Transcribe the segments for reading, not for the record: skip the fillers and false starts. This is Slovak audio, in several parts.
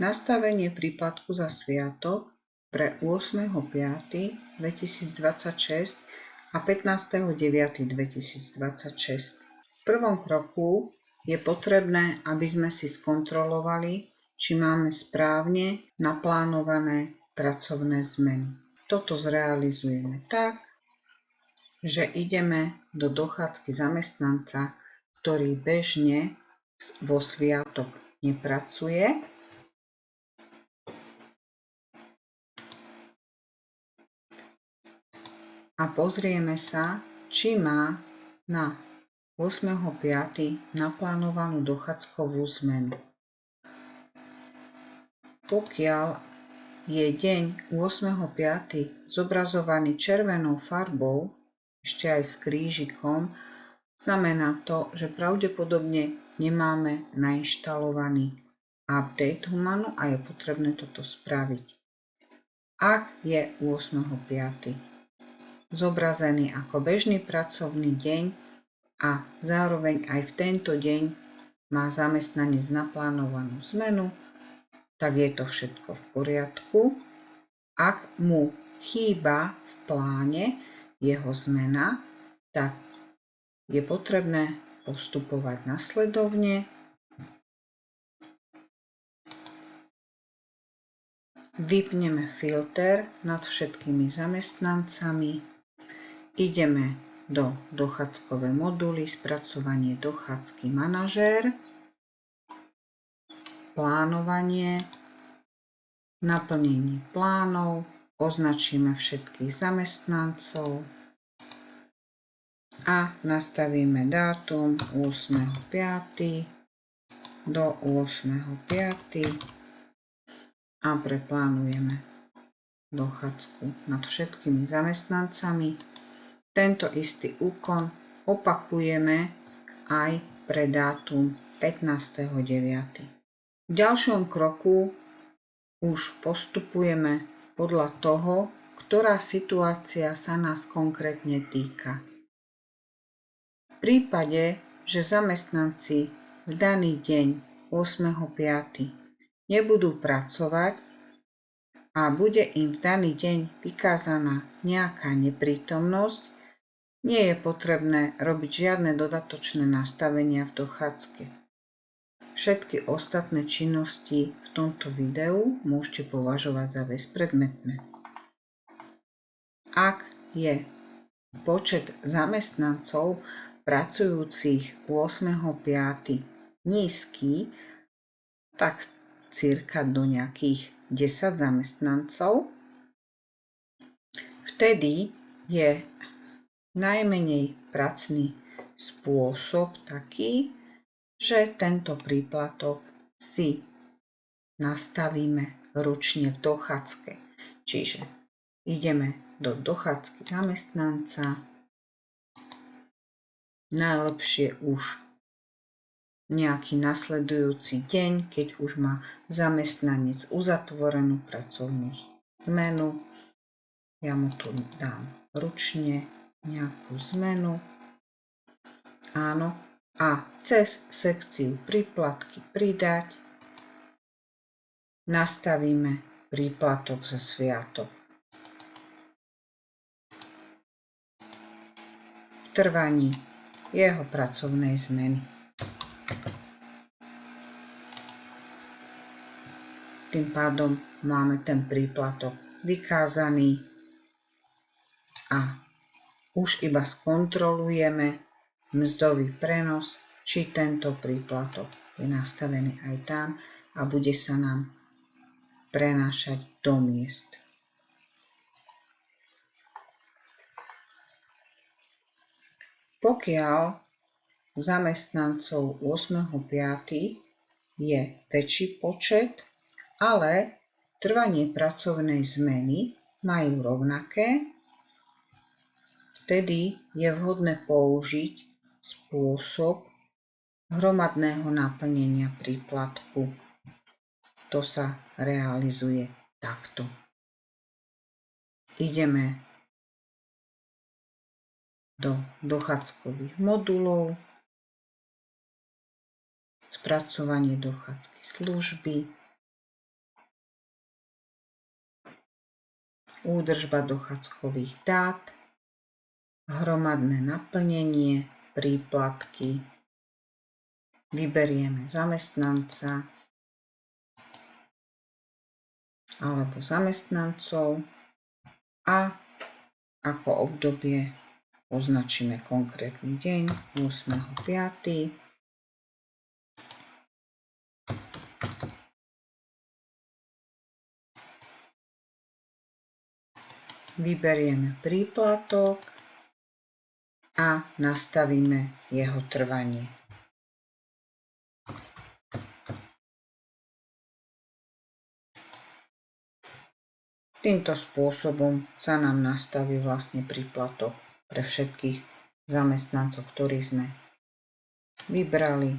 Nastavenie príplatku za sviatok pre 8.5.2026 a 15.9.2026. V prvom kroku je potrebné, aby sme si skontrolovali, či máme správne naplánované pracovné zmeny. Toto zrealizujeme tak, že ideme do dochádzky zamestnanca, ktorý bežne vo sviatok nepracuje, a pozrieme sa, či má na 8.5. naplánovanú dochádzkovú zmenu. Pokiaľ je deň 8.5. zobrazovaný červenou farbou, ešte aj s krížikom, znamená to, že pravdepodobne nemáme nainštalovaný update Humanu a je potrebné toto spraviť. Ak je 8.5. zobrazený ako bežný pracovný deň a zároveň aj v tento deň má zamestnanec naplánovanú zmenu, tak je to všetko v poriadku. Ak mu chýba v pláne jeho zmena, tak je potrebné postupovať nasledovne. Vypneme filter nad všetkými zamestnancami. Ideme do dochádzkové moduly, spracovanie dochádzky manažér, plánovanie, naplnenie plánov, označíme všetkých zamestnancov a nastavíme dátum 8.5. do 8.5. a preplánujeme dochádzku nad všetkými zamestnancami. Tento istý úkon opakujeme aj pre dátum 15.9. V ďalšom kroku už postupujeme podľa toho, ktorá situácia sa nás konkrétne týka. V prípade, že zamestnanci v daný deň 8.5. nebudú pracovať a bude im v daný deň vykázaná nejaká neprítomnosť, nie je potrebné robiť žiadne dodatočné nastavenia v dochádzke. Všetky ostatné činnosti v tomto videu môžete považovať za bezpredmetné. Ak je počet zamestnancov pracujúcich 8.5. nízky, tak cirka do nejakých 10 zamestnancov, vtedy je najmenej pracný spôsob taký, že tento príplatok si nastavíme ručne v dochádzke. Čiže ideme do dochádzky zamestnanca, najlepšie už nejaký nasledujúci deň, keď už má zamestnanec uzatvorenú pracovnú zmenu. Ja mu tu dám ručne nejakú zmenu. Áno. A cez sekciu príplatky pridať nastavíme príplatok za sviatok. V trvaní jeho pracovnej zmeny. Tým pádom máme ten príplatok vykázaný a už iba skontrolujeme mzdový prenos, či tento príplatok je nastavený aj tam a bude sa nám prenášať do miest. Pokiaľ zamestnancov 8.5. je väčší počet, ale trvanie pracovnej zmeny majú rovnaké, vtedy je vhodné použiť spôsob hromadného naplnenia príplatku. To sa realizuje takto. Ideme do dochádzkových modulov, spracovanie dochádzky služby, údržba dochádzkových dát, hromadné naplnenie, príplatky. Vyberieme zamestnanca alebo zamestnancov a ako obdobie označíme konkrétny deň 8.5. Vyberieme príplatok a nastavíme jeho trvanie. Týmto spôsobom sa nám nastaví vlastne príplatok pre všetkých zamestnancov, ktorí sme vybrali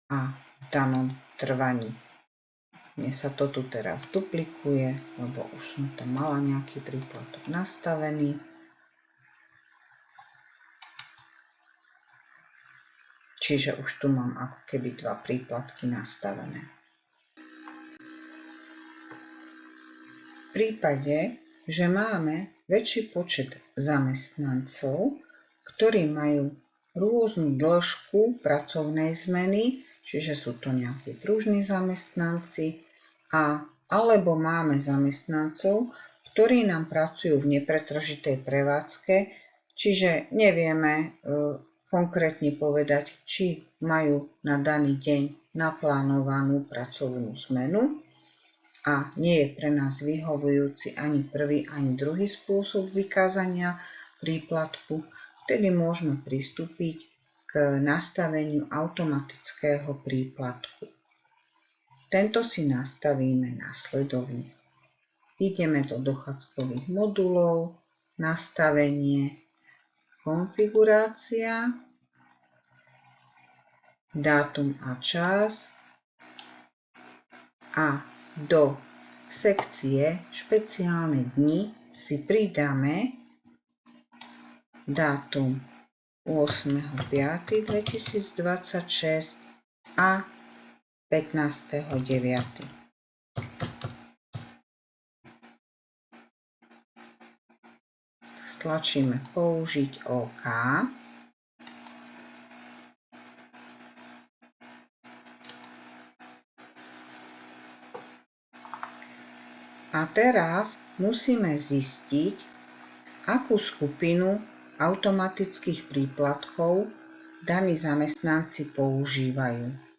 a v danom trvaní. Mne sa to tu teraz duplikuje, lebo už som tam mala nejaký príplatok nastavený. Čiže už tu mám ako keby 2 príplatky nastavené. V prípade, že máme väčší počet zamestnancov, ktorí majú rôznu dĺžku pracovnej zmeny, čiže sú to nejakí pružní zamestnanci, alebo máme zamestnancov, ktorí nám pracujú v nepretržitej prevádzke, čiže nevieme konkrétne povedať, či majú na daný deň naplánovanú pracovnú zmenu a nie je pre nás vyhovujúci ani prvý, ani druhý spôsob vykázania príplatku, vtedy môžeme pristúpiť k nastaveniu automatického príplatku. Tento si nastavíme nasledovne. Ideme do dochádzkových modulov, nastavenie, konfigurácia, dátum a čas a do sekcie špeciálne dni si pridáme dátum 8.5.2026 a 15.9. Stlačíme použiť OK. A teraz musíme zistiť, akú skupinu automatických príplatkov daní zamestnanci používajú.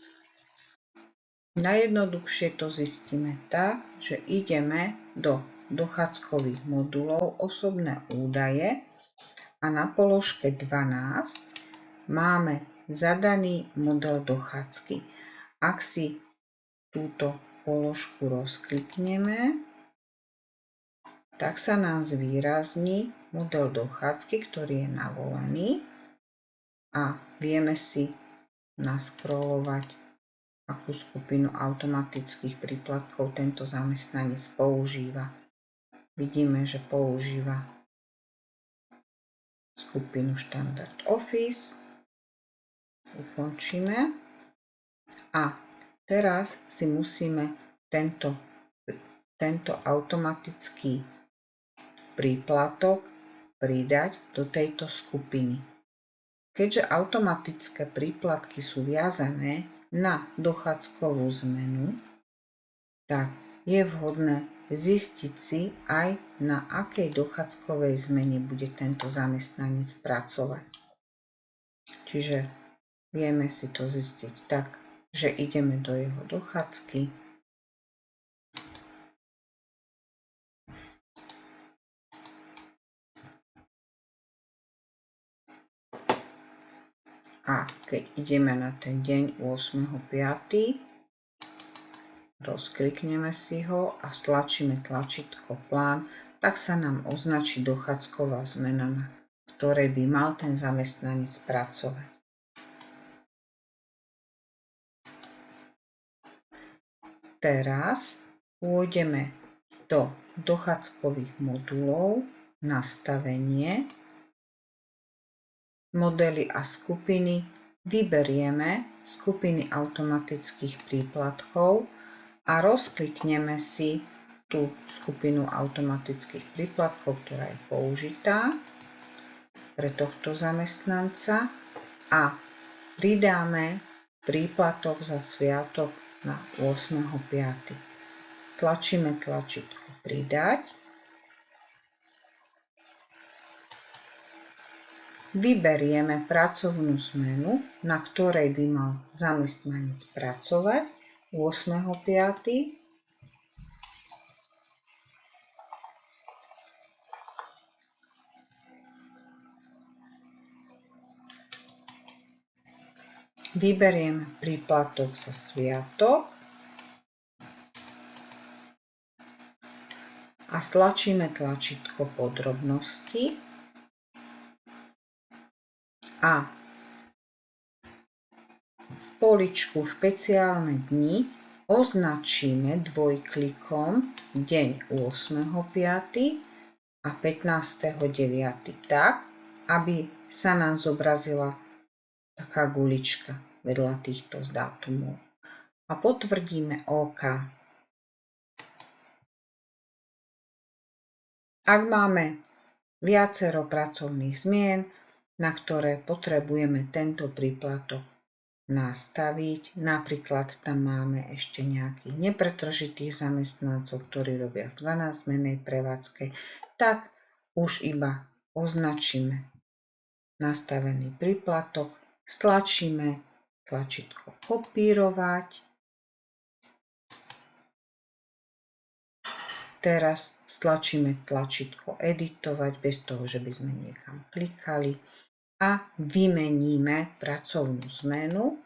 Najjednoduchšie to zistíme tak, že ideme do dochádzkových modulov osobné údaje a na položke 12 máme zadaný model dochádzky. Ak si túto položku rozklikneme, tak sa nám zvýrazní model dochádzky, ktorý je navolený a vieme si naskrolovať, akú skupinu automatických príplatkov tento zamestnanec používa. Vidíme, že používa skupinu Standard Office. Ukončíme. A teraz si musíme tento automatický príplatok pridať do tejto skupiny. Keďže automatické príplatky sú viazané na dochádzkovú zmenu, tak je vhodné zistiť si aj, na akej dochádzkovej zmene bude tento zamestnanec pracovať. Čiže vieme si to zistiť tak, že ideme do jeho dochádzky, a keď ideme na ten deň 8.5., rozklikneme si ho a stlačíme tlačítko plán, tak sa nám označí dochádzková zmena, na ktorej by mal ten zamestnanec pracovať. Teraz pôjdeme do dochádzkových modulov, nastavenie, modely a skupiny, vyberieme skupiny automatických príplatkov a rozklikneme si tú skupinu automatických príplatkov, ktorá je použitá pre tohto zamestnanca a pridáme príplatok za sviatok na 8.5. Stlačíme tlačítko pridať. Vyberieme pracovnú zmenu, na ktorej by mal zamestnanec pracovať 8.5. Vyberieme príplatok za sviatok a stlačíme tlačítko podrobnosti a v poličku špeciálne dni označíme dvojklikom deň 8.5. a 15.9. tak, aby sa nám zobrazila taká gulička vedľa týchto dátumov. A potvrdíme OK. Ak máme viacero pracovných zmien, na ktoré potrebujeme tento príplatok nastaviť, napríklad tam máme ešte nejakých nepretržitých zamestnancov, ktorí robia v 12-zmennej prevádzke, tak už iba označíme nastavený príplatok, stlačíme tlačítko kopírovať. Teraz stlačíme tlačítko editovať bez toho, že by sme niekam klikali a vymeníme pracovnú zmenu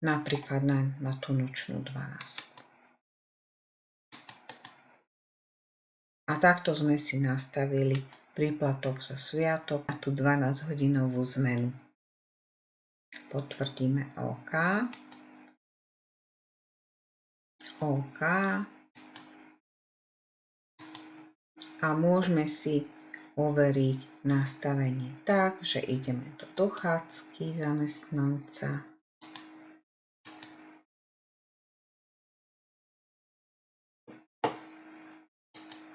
napríklad na tú nočnú 12. A takto sme si nastavili príplatok za sviatok a tú 12-hodinovú zmenu. Potvrdíme OK. OK. A môžeme si overiť nastavenie tak, že ideme do dochádzky zamestnanca.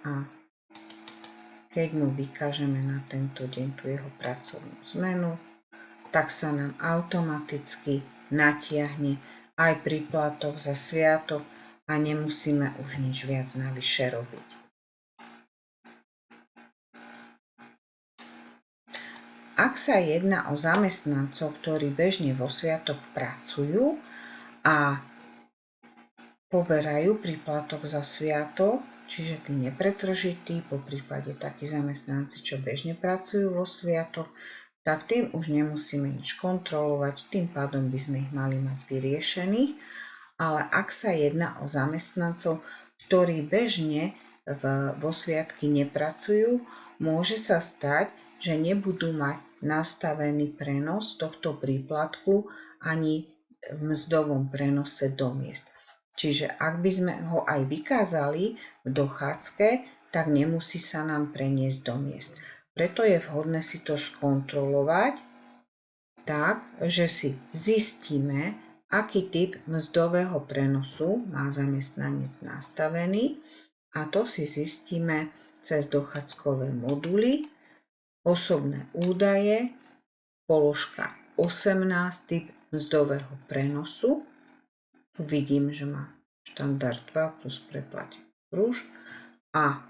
A keď mu vykážeme na tento deň tú jeho pracovnú zmenu, tak sa nám automaticky natiahne aj príplatok za sviatok a nemusíme už nič viac navyše robiť. Ak sa jedná o zamestnancov, ktorí bežne vo sviatok pracujú a poberajú príplatok za sviatok, čiže tí nepretržití, po prípade takí zamestnanci, čo bežne pracujú vo sviatok, tak tým už nemusíme nič kontrolovať, tým pádom by sme ich mali mať vyriešených. Ale ak sa jedná o zamestnancov, ktorí bežne vo sviatky nepracujú, môže sa stať, že nebudú mať nastavený prenos tohto príplatku ani v mzdovom prenose do miest. Čiže ak by sme ho aj vykázali v dochádzke, tak nemusí sa nám preniesť do miest. Preto je vhodné si to skontrolovať tak, že si zistíme, aký typ mzdového prenosu má zamestnanec nastavený, a to si zistíme cez dochádzkové moduly, osobné údaje, položka 18, typ mzdového prenosu. Tu vidím, že má štandard 2 plus preplatený kruž a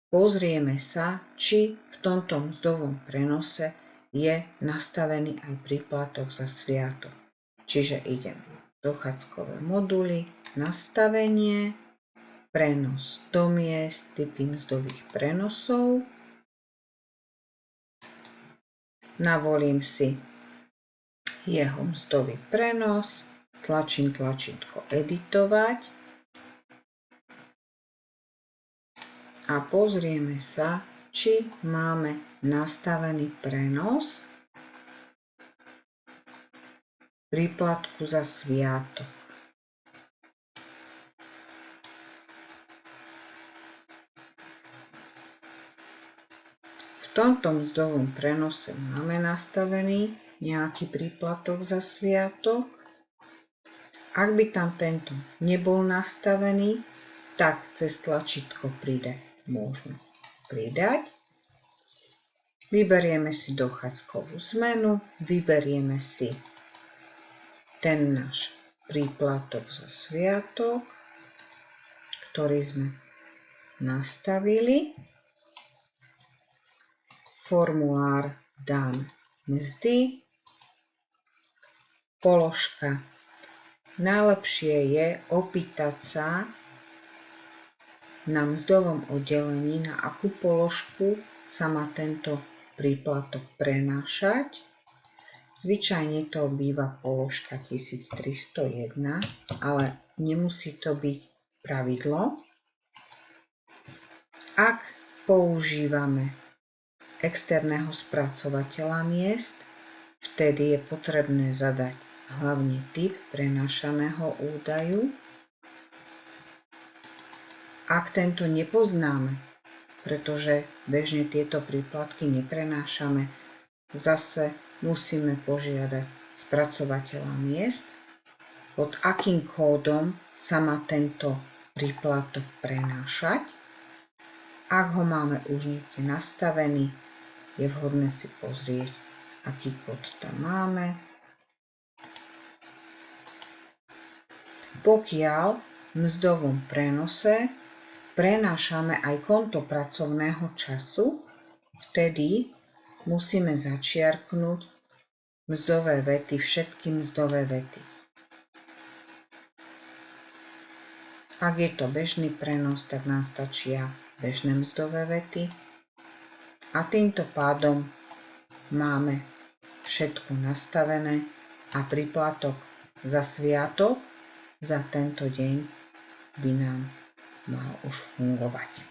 pozrieme sa, či v tomto mzdovom prenose je nastavený aj príplatok za sviatok. Čiže idem dochádzkové moduly, nastavenie, prenos do miest, typy mzdových prenosov. Navolím si jeho mzdový prenos, stlačím tlačítko editovať a pozrieme sa, či máme nastavený prenos príplatku za sviatok. V tomto mzdovom prenose máme nastavený nejaký príplatok za sviatok Ak by tam tento nebol nastavený, tak cez tlačítko môžeme pridať. Vyberieme si dochádzkovú zmenu, vyberieme si ten náš príplatok za sviatok, ktorý sme nastavili. Formulár dáme mzdy, položka. Najlepšie je opýtať sa na mzdovom oddelení, na akú položku sa má tento príplatok prenášať. Zvyčajne to býva položka 1301, ale nemusí to byť pravidlo. Ak používame externého spracovateľa miest, vtedy je potrebné zadať hlavne typ prenášaného údaju. Ak tento nepoznáme, pretože bežne tieto príplatky neprenášame, zase musíme požiadať spracovateľa miest, pod akým kódom sa má tento príplatok prenášať. Ak ho máme už niekde nastavený, je vhodné si pozrieť, aký kód tam máme. Pokiaľ v mzdovom prenose prenášame aj konto pracovného času, vtedy musíme začiarknúť mzdové vety, všetky mzdové vety. Ak je to bežný prenos, tak nám stačia bežné mzdové vety. A týmto pádom máme všetko nastavené a príplatok za sviatok za tento deň by nám mal už fungovať.